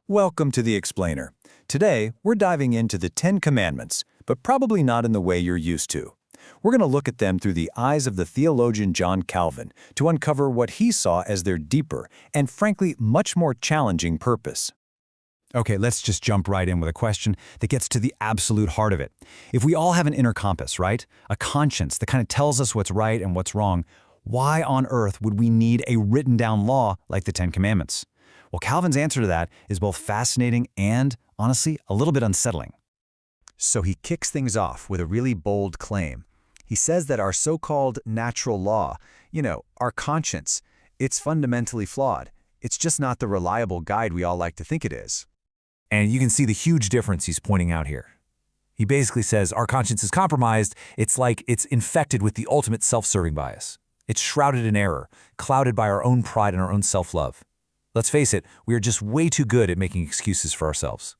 Welcome to The Explainer. Today, we're diving into the Ten Commandments, but probably not in the way you're used to. We're going to look at them through the eyes of the theologian John Calvin to uncover what he saw as their deeper and, frankly, much more challenging purpose. Okay, let's just jump right in with a question that gets to the absolute heart of it. If we all have an inner compass, right? A conscience that kind of tells us what's right and what's wrong, why on earth would we need a written down law like the Ten Commandments? Well, Calvin's answer to that is both fascinating and, honestly, a little bit unsettling. So he kicks things off with a really bold claim. He says that our so-called natural law, our conscience, it's fundamentally flawed. It's just not the reliable guide we all like to think it is. And you can see the huge difference he's pointing out here. He basically says our conscience is compromised. It's like it's infected with the ultimate self-serving bias. It's shrouded in error, clouded by our own pride and our own self-love. Let's face it, we are just way too good at making excuses for ourselves.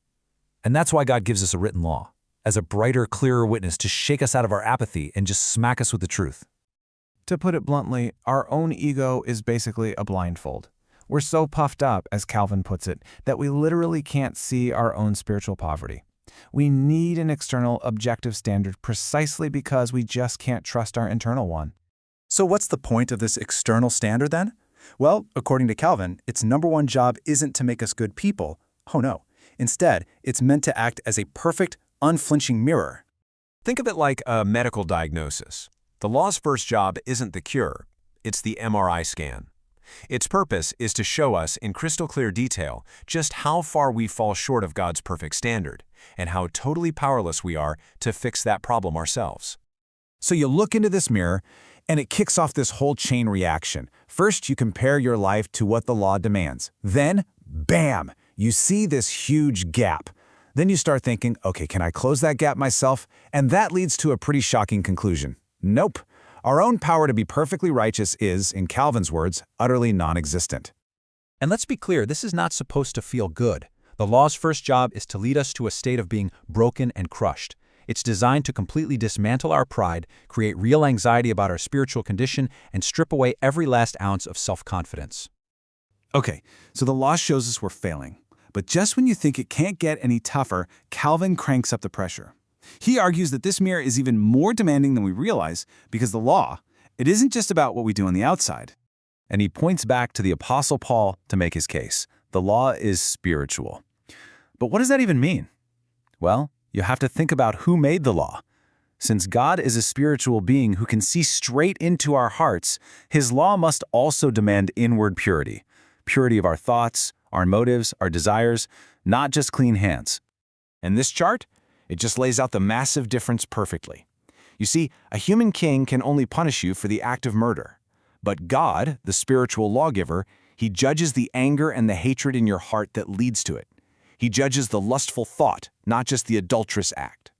And that's why God gives us a written law, as a brighter, clearer witness to shake us out of our apathy and just smack us with the truth. To put it bluntly, our own ego is basically a blindfold. We're so puffed up, as Calvin puts it, that we literally can't see our own spiritual poverty. We need an external objective standard precisely because we just can't trust our internal one. So what's the point of this external standard then? Well, according to Calvin, its number one job isn't to make us good people. Oh no. Instead, it's meant to act as a perfect, unflinching mirror. Think of it like a medical diagnosis. The law's first job isn't the cure, it's the MRI scan. Its purpose is to show us in crystal clear detail just how far we fall short of God's perfect standard, and how totally powerless we are to fix that problem ourselves. So you look into this mirror, and it kicks off this whole chain reaction. First, you compare your life to what the law demands. Then, bam, you see this huge gap. Then you start thinking, okay, can I close that gap myself? And that leads to a pretty shocking conclusion. Nope. Our own power to be perfectly righteous is, in Calvin's words, utterly non-existent. And let's be clear, this is not supposed to feel good. The law's first job is to lead us to a state of being broken and crushed. It's designed to completely dismantle our pride, create real anxiety about our spiritual condition, and strip away every last ounce of self-confidence. Okay, so the law shows us we're failing. But just when you think it can't get any tougher, Calvin cranks up the pressure. He argues that this mirror is even more demanding than we realize because the law, it isn't just about what we do on the outside. And he points back to the Apostle Paul to make his case. The law is spiritual. But what does that even mean? Well, you have to think about who made the law. Since God is a spiritual being who can see straight into our hearts, his law must also demand inward purity. Purity of our thoughts, our motives, our desires, not just clean hands. And this chart, it just lays out the massive difference perfectly. You see, a human king can only punish you for the act of murder. But God, the spiritual lawgiver, he judges the anger and the hatred in your heart that leads to it. He judges the lustful thought, not just the adulterous act.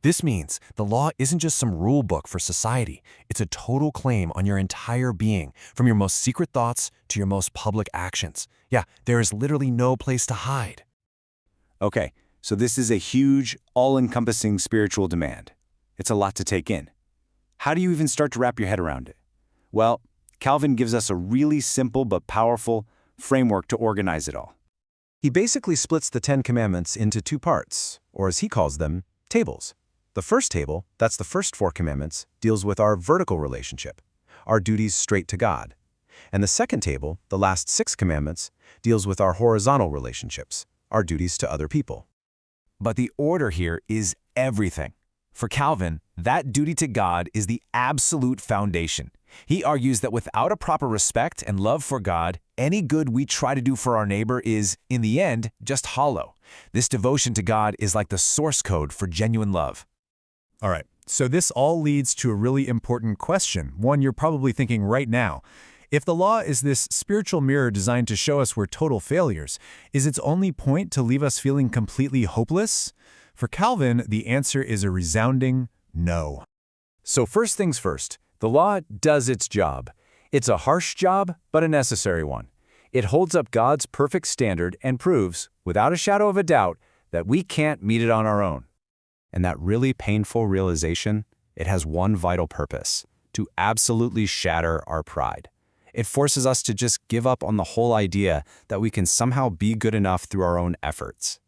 This means the law isn't just some rule book for society. It's a total claim on your entire being, from your most secret thoughts to your most public actions. Yeah, there is literally no place to hide. Okay, so this is a huge, all-encompassing spiritual demand. It's a lot to take in. How do you even start to wrap your head around it? Well, Calvin gives us a really simple but powerful framework to organize it all. He basically splits the Ten Commandments into two parts, or as he calls them, tables. The first table, that's the first 4 commandments, deals with our vertical relationship, our duties straight to God. And the second table, the last 6 commandments, deals with our horizontal relationships, our duties to other people. But the order here is everything. For Calvin, that duty to God is the absolute foundation. He argues that without a proper respect and love for God, any good we try to do for our neighbor is, in the end, just hollow. This devotion to God is like the source code for genuine love. All right, so this all leads to a really important question, one you're probably thinking right now. If the law is this spiritual mirror designed to show us we're total failures, is its only point to leave us feeling completely hopeless? For Calvin, the answer is a resounding no. So first things first, the law does its job. It's a harsh job, but a necessary one. It holds up God's perfect standard and proves, without a shadow of a doubt, that we can't meet it on our own. And that really painful realization, it has one vital purpose: to absolutely shatter our pride. It forces us to just give up on the whole idea that we can somehow be good enough through our own efforts.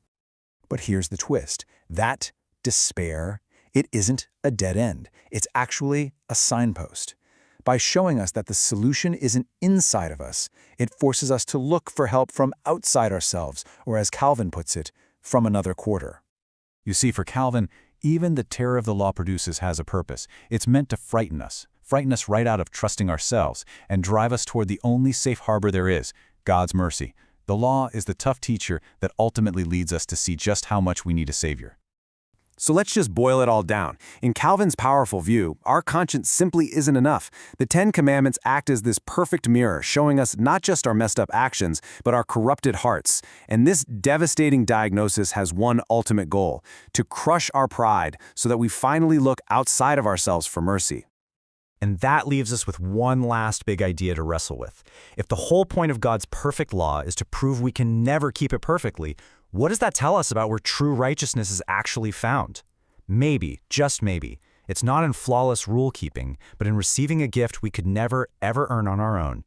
But here's the twist. That despair, it isn't a dead end. It's actually a signpost. By showing us that the solution isn't inside of us, it forces us to look for help from outside ourselves, or as Calvin puts it, from another quarter. You see, for Calvin, even the terror of the law produces has a purpose. It's meant to frighten us right out of trusting ourselves, and drive us toward the only safe harbor there is, God's mercy. The law is the tough teacher that ultimately leads us to see just how much we need a Savior. So let's just boil it all down. In Calvin's powerful view, our conscience simply isn't enough. The Ten Commandments act as this perfect mirror, showing us not just our messed up actions, but our corrupted hearts. And this devastating diagnosis has one ultimate goal: to crush our pride so that we finally look outside of ourselves for mercy. And that leaves us with one last big idea to wrestle with. If the whole point of God's perfect law is to prove we can never keep it perfectly, what does that tell us about where true righteousness is actually found? Maybe, just maybe, it's not in flawless rule-keeping, but in receiving a gift we could never, ever earn on our own.